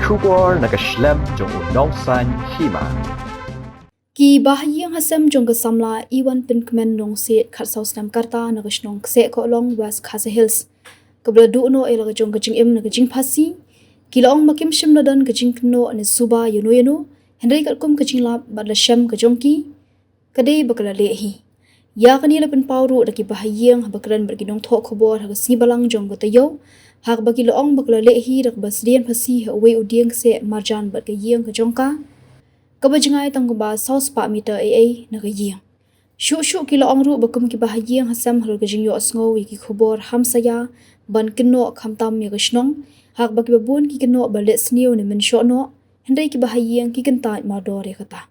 Shubor nakaslem jong unongsan hima. Ki bahayang hasam jong samla iwan pin kemen nong set khat saus nam karta nagashnong kse ko long West Khasa Hills. Kabla duno ela jong gajing im nagajing phasi. Kilong makim shim ladan gajing kno ane suba yano Henry kat kum gajing lap badla sham gajong ki. Kadai bakala lehi. Ya kanila pin pauru daki bahayang habakran berginong thok khobor hagasni balang jong gotayo. Hak bagi loong bakala lehi rak basdian phasi hawe udiang se marjan bat gayang gajong ka. Kabajengai tangguba saus pa meter AA nagayang. Syuk kilo angru bakum ki bahayang hasam hal gajing yo asngo ki khobor hamsaya ban kino khamtam ya gashnong hak baki babun ki kino balet sniu ne men shono hendai ki bahayang ki kenta mador ya kata.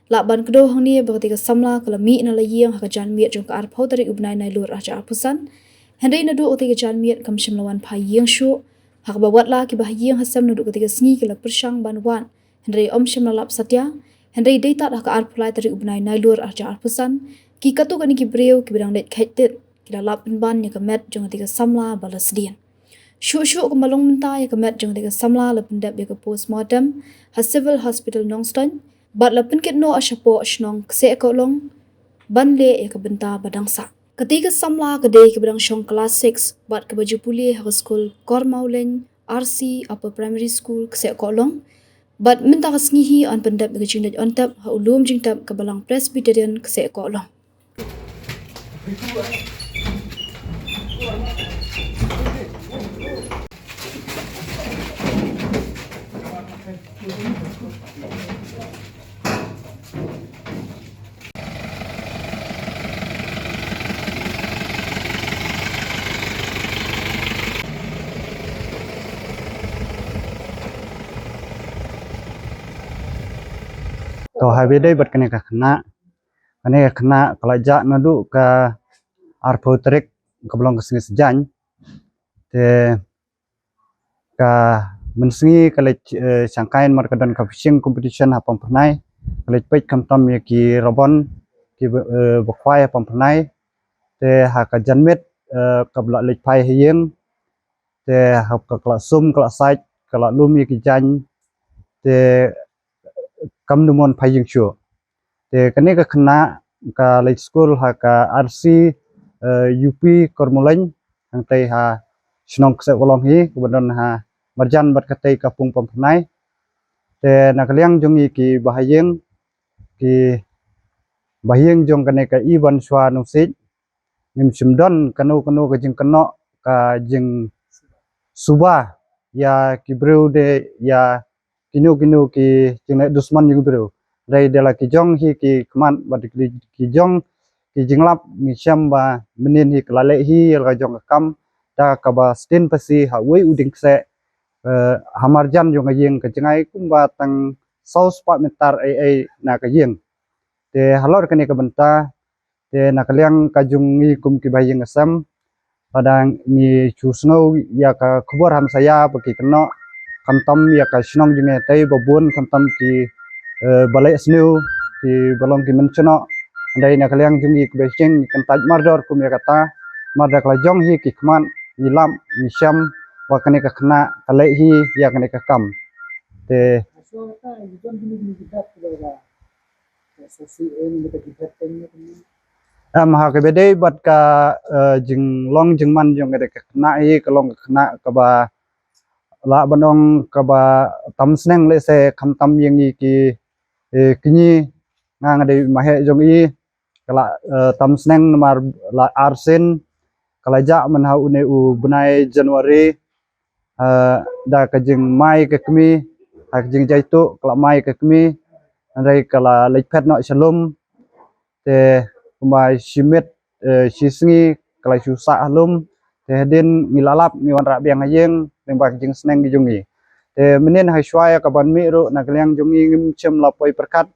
La ban kdo hangni bagati ka samla kala mi na layang hak jan miet jong ka ar phautari ubnai nai lur aja pusan hendai na du uti ka jan miet kam shimlawan phayang shu hak bawat la ki bahayang hasam na du ka sngi kala persang ban wan Henry om shim lalap satya, Henry data dah ke arpulai dari ubnai nailur arja arpusan, ki katu kani ki breu ki bidang net kaitit, ki lalap ban ya kemet jong tiga samla balas dian. Syuk ke malong menta ya kemet jong tiga samla lependap ya ke postmortem, ha civil hospital nongston, bat lepin kit no asyapo asnong kse kolong, ban le ya ke benta badangsa. Ketika samla kedai ke bidang syong kelas 6, bat ke baju pulih ha school Kormaulen, RC Upper Primary School kse kolong, But minta kasngihi on pendap gajing dat ontap ha ulum jingtap ke balang Presbyterian kse ko long. To habi dai bat kene ka kena kalajak nadu ka arpotrik ka belong kesengi sejan te ka mensengi kalaj sangkain markadan ka fishing competition hapang pernai kalaj pej kam tam ya ki robon ki bakwai hapang pernai te ha ka janmet ka belak lej pai hiyeng te ha ka kala sum kala sait kala lum ya ki jan te kam numon payung shu te kene ka kena ka late school ha ka RC UP Kormuleng hang tai ha snong kse kolong hi kebenon ha marjan bat katai kapung pampanai te nakaliang jongi ki bahayeng jong kene ka iban swa nusik nim simdon kanu ka jing keno ka jing suba ya ki breu de ya kinu ki jingai dusman yung bro dai dela ki jong hi ki kman ba ki jong ki jinglap mi syam ba menin hi klale hi ga jong kam da ka ba stin pasi ha wei uding se hamarjan jong yeng ka jingai kumba tang saus pa metar ai na ka yeng te halor kani ka benta te nakaliang ka jung ngi kum ki bayeng asam padang ni chusno ya ka khobor ham saya baki keno kamtam ya ka snong jinge tai babun kamtam ki balai snu ki balong ki menchono andai na kaliang jungi ki beseng kentaj mardor kum ya kata marda kala jong hi ki kman nilam misyam wa kane ka kena kalai hi ya kane ka kam te maha ke bedai bat ka jing long jing man jong ka kena hi kalong ka kena ka ba la banong kaba tam sneng le se kham tam yang ki kini ngang de mahe jong i kala tam sneng mar la arsen kala ja man ha une u bunai Januari da ka jing mai ka kmi ha jing jaitu kala mai ka kmi andai kala lepet no shalom te kumai simet sisngi kala susa halum te den milalap mi wan ra biang hayeng nembak jing sneng gi jungi te menen hai swaya ka ban mi ro nakliang jungi ngim chem lapoi perkat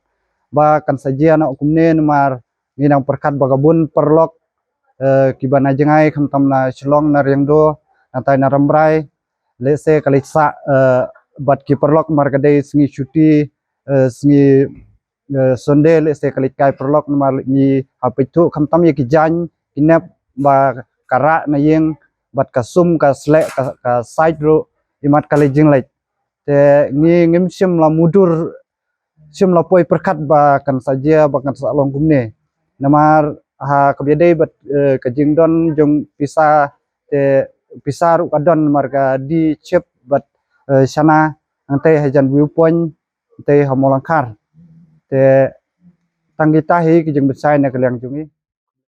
ba kan sajian na kumnen mar nginang perkat bagabun perlok ki bana jengai kham tam na shlong na rengdo natai na rambrai lese kalisa bat ki perlok mar kadai sngi cuti sngi sonde lese kalik kai perlok mar ni apitu kham tam ye ki jan kinep ba kara na yeng bat kasum ka slek ka side ro imat kali jinglek te ngi ngim sim la mudur sim la poi perkat ba kan saja ba kan sa long kumne namar ha kebiadai bat kajing don jong pisa te pisa ru kadon marga di chip bat sana angte hajan viewpoint te hamolangkar te tanggita hi kijeng besai na kaliang jungi